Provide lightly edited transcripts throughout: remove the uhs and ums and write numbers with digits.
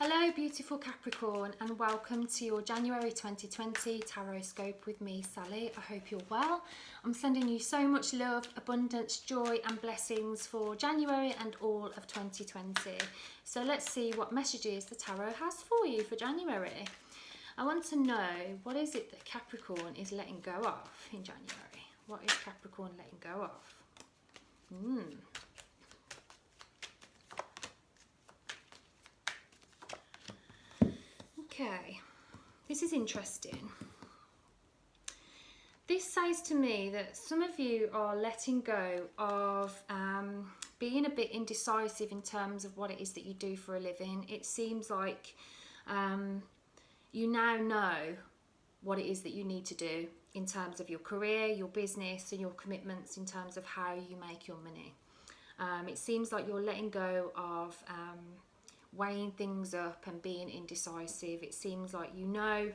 Hello beautiful Capricorn, and welcome to your January 2020 Tarotscope with me, Sally. I hope you're well. I'm sending you so much love, abundance, joy and blessings for January and all of 2020. So let's see what messages the Tarot has for you for January. I want to know, what is it that Capricorn is letting go of in January? What is Capricorn letting go of? Okay, this is interesting. This says to me that some of you are letting go of being a bit indecisive in terms of what it is that you do for a living. It seems like you now know what it is that you need to do in terms of your career, your business and your commitments in terms of how you make your money. It seems like you're letting go of weighing things up and being indecisive. It seems like you know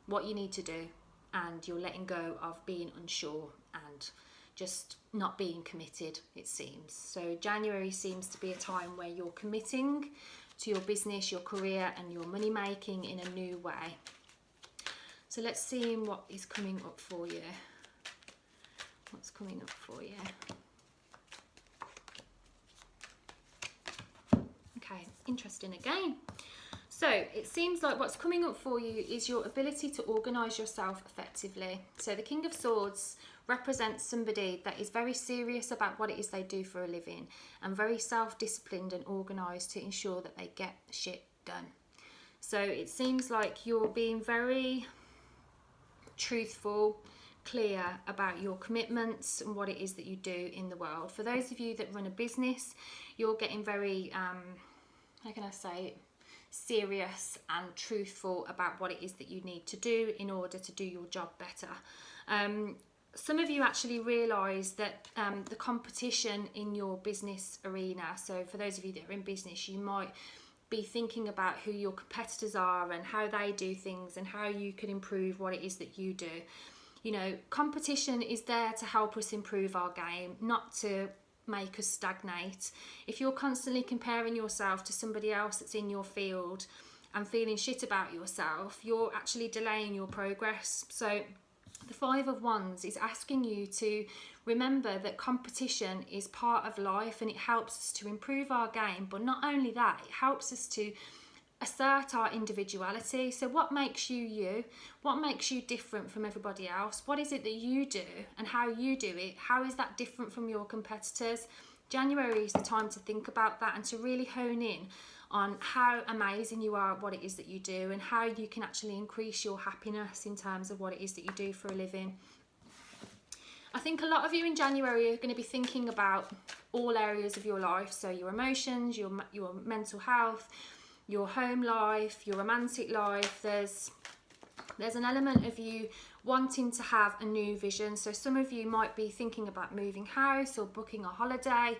what you need to do and you're letting go of being unsure and just not being committed, it seems. So January seems to be a time where you're committing to your business, your career and your money making in a new way. So let's see what is coming up for you. What's coming up for you? Okay, interesting again. So it seems like what's coming up for you is your ability to organise yourself effectively. So the King of Swords represents somebody that is very serious about what it is they do for a living and very self-disciplined and organised to ensure that they get shit done. So it seems like you're being very truthful, clear about your commitments and what it is that you do in the world. For those of you that run a business, you're getting very how can I say, serious and truthful about what it is that you need to do in order to do your job better. Some of you actually realise that the competition in your business arena, so for those of you that are in business, you might be thinking about who your competitors are and how they do things and how you can improve what it is that you do. You know, competition is there to help us improve our game, not to make us stagnate. If you're constantly comparing yourself to somebody else that's in your field and feeling shit about yourself, you're actually delaying your progress. So the Five of Wands is asking you to remember that competition is part of life and it helps us to improve our game, but not only that, it helps us to assert our individuality. So what makes you you? What makes you different from everybody else? What is it that you do and how you do it? How is that different from your competitors? January is the time to think about that and to really hone in on how amazing you are at what it is that you do and how you can actually increase your happiness in terms of what it is that you do for a living. I think a lot of you in January are going to be thinking about all areas of your life, so your emotions, your mental health, your home life, your romantic life. There's an element of you wanting to have a new vision. So some of you might be thinking about moving house or booking a holiday,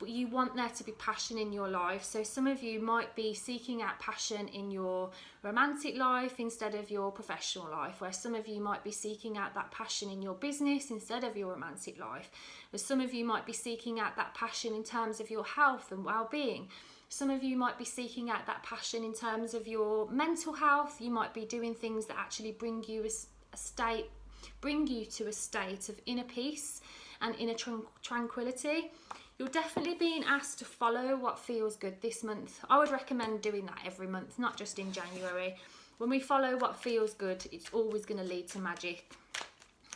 but you want there to be passion in your life. So some of you might be seeking out passion in your romantic life instead of your professional life, where some of you might be seeking out that passion in your business instead of your romantic life. Where some of you might be seeking out that passion in terms of your health and well-being. Some of you might be seeking out that passion in terms of your mental health. You might be doing things that actually bring you to a state of inner peace and inner tranquility. You're definitely being asked to follow what feels good this month. I would recommend doing that every month, not just in January. When we follow what feels good, it's always going to lead to magic.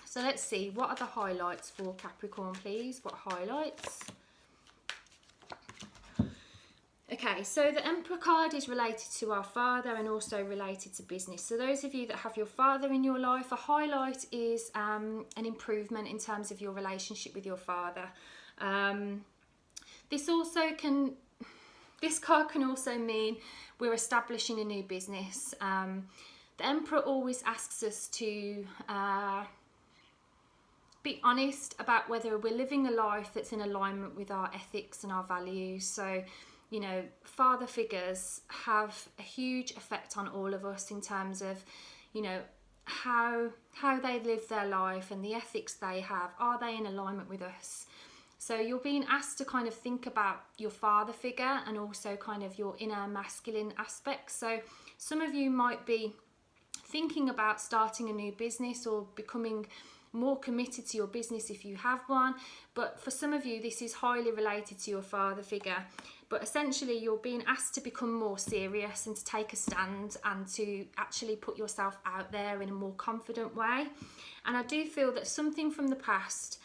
So let's see, what are the highlights for Capricorn, please? What highlights? Okay, so the Emperor card is related to our father and also related to business. So those of you that have your father in your life, a highlight is an improvement in terms of your relationship with your father. This card can also mean we're establishing a new business. The Emperor always asks us to be honest about whether we're living a life that's in alignment with our ethics and our values. So, you know, father figures have a huge effect on all of us in terms of, you know, how they live their life and the ethics they have. Are they in alignment with us? So you're being asked to kind of think about your father figure and also kind of your inner masculine aspects. So some of you might be thinking about starting a new business or becoming more committed to your business if you have one, but for some of you this is highly related to your father figure. But essentially you're being asked to become more serious and to take a stand and to actually put yourself out there in a more confident way. And I do feel that something from the past,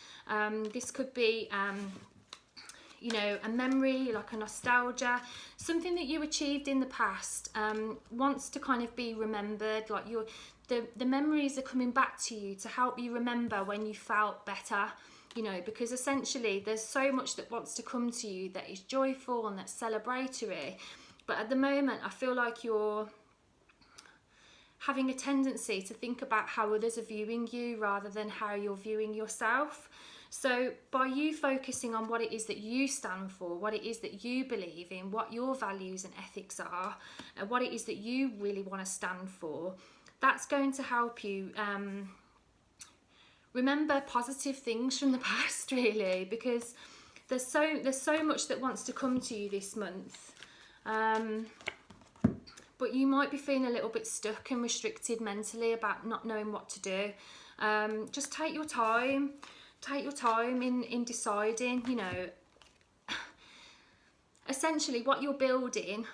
this could be you know, a memory, like a nostalgia, something that you achieved in the past wants to kind of be remembered. Like the memories are coming back to you to help you remember when you felt better, you know, because essentially there's so much that wants to come to you that is joyful and that's celebratory. But at the moment, I feel like you're having a tendency to think about how others are viewing you rather than how you're viewing yourself. So by you focusing on what it is that you stand for, what it is that you believe in, what your values and ethics are, and what it is that you really want to stand for, that's going to help you remember positive things from the past, really, because there's so much that wants to come to you this month. But you might be feeling a little bit stuck and restricted mentally about not knowing what to do. Just take your time. Take your time in deciding, you know, essentially what you're building.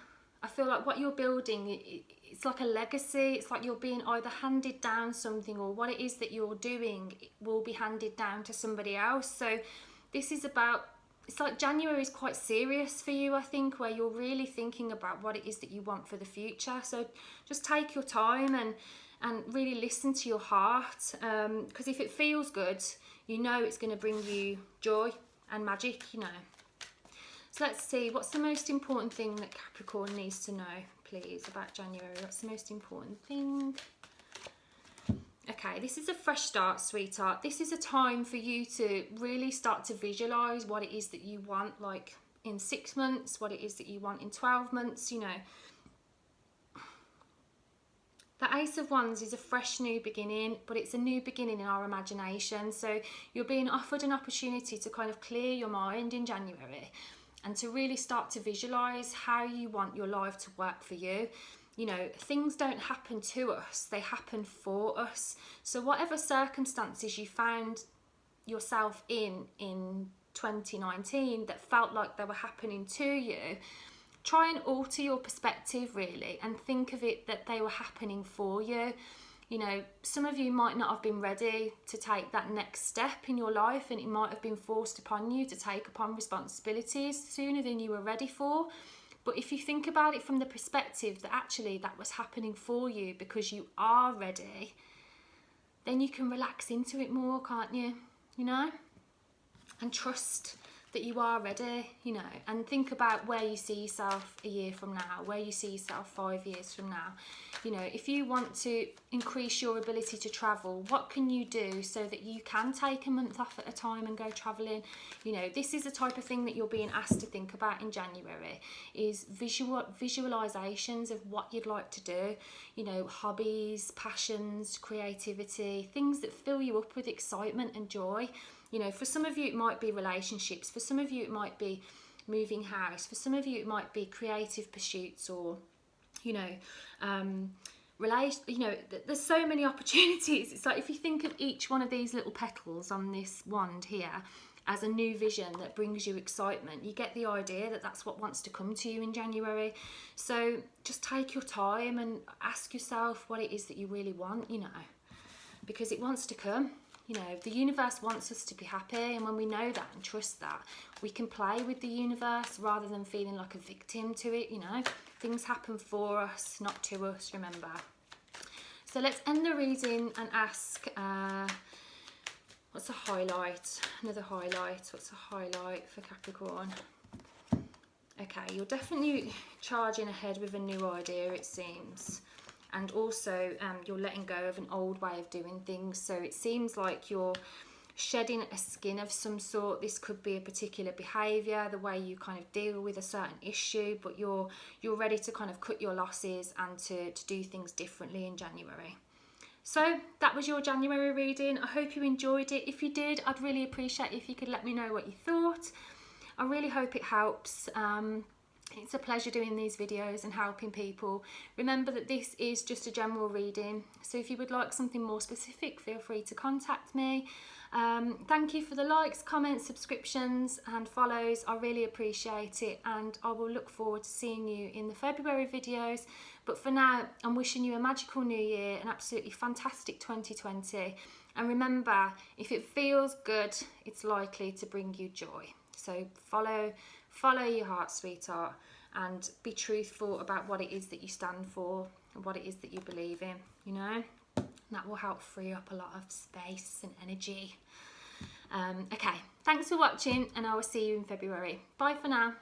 I feel like what you're building, it's like a legacy. It's like you're being either handed down something, or what it is that you're doing will be handed down to somebody else. So this is about, it's like January is quite serious for you, I think, where you're really thinking about what it is that you want for the future. So just take your time and really listen to your heart, because if it feels good, you know it's going to bring you joy and magic, you know. So let's see, what's the most important thing that Capricorn needs to know, please, about January? What's the most important thing? Okay, this is a fresh start, sweetheart. This is a time for you to really start to visualise what it is that you want, like in 6 months, what it is that you want in 12 months, you know. The Ace of Wands is a fresh new beginning, but it's a new beginning in our imagination. So you're being offered an opportunity to kind of clear your mind in January and to really start to visualise how you want your life to work for you. You know, things don't happen to us, they happen for us. So whatever circumstances you found yourself in 2019 that felt like they were happening to you, try and alter your perspective, really, and think of it that they were happening for you. You know, some of you might not have been ready to take that next step in your life, and it might have been forced upon you to take upon responsibilities sooner than you were ready for. But if you think about it from the perspective that actually that was happening for you because you are ready, then you can relax into it more, can't you? You know? And trust that you are ready, you know, and think about where you see yourself a year from now, where you see yourself 5 years from now. You know, if you want to increase your ability to travel, what can you do so that you can take a month off at a time and go travelling? You know, this is the type of thing that you're being asked to think about in January, is visualizations of what you'd like to do, you know, hobbies, passions, creativity, things that fill you up with excitement and joy. You know, for some of you it might be relationships, for some of you it might be moving house, for some of you it might be creative pursuits, or, you know, you know, there's so many opportunities. It's like if you think of each one of these little petals on this wand here as a new vision that brings you excitement, you get the idea that that's what wants to come to you in January. So just take your time and ask yourself what it is that you really want, you know, because it wants to come. You know, the universe wants us to be happy, and when we know that and trust that, we can play with the universe rather than feeling like a victim to it, you know. Things happen for us, not to us, remember. So let's end the reading and ask, what's a highlight? Another highlight. What's a highlight for Capricorn? Okay, you're definitely charging ahead with a new idea, it seems. And also you're letting go of an old way of doing things. So it seems like you're shedding a skin of some sort. This could be a particular behaviour, the way you kind of deal with a certain issue, but you're ready to kind of cut your losses and to do things differently in January. So that was your January reading. I hope you enjoyed it. If you did, I'd really appreciate if you could let me know what you thought. I really hope it helps. It's a pleasure doing these videos and helping people. Remember that this is just a general reading, so if you would like something more specific, feel free to contact me. Thank you for the likes, comments, subscriptions and follows. I really appreciate it, and I will look forward to seeing you in the February videos. But for now, I'm wishing you a magical new year, an absolutely fantastic 2020. And remember, if it feels good, it's likely to bring you joy. So follow your heart, sweetheart, and be truthful about what it is that you stand for and what it is that you believe in, you know? That will help free up a lot of space and energy. Okay, thanks for watching, and I will see you in February. Bye for now.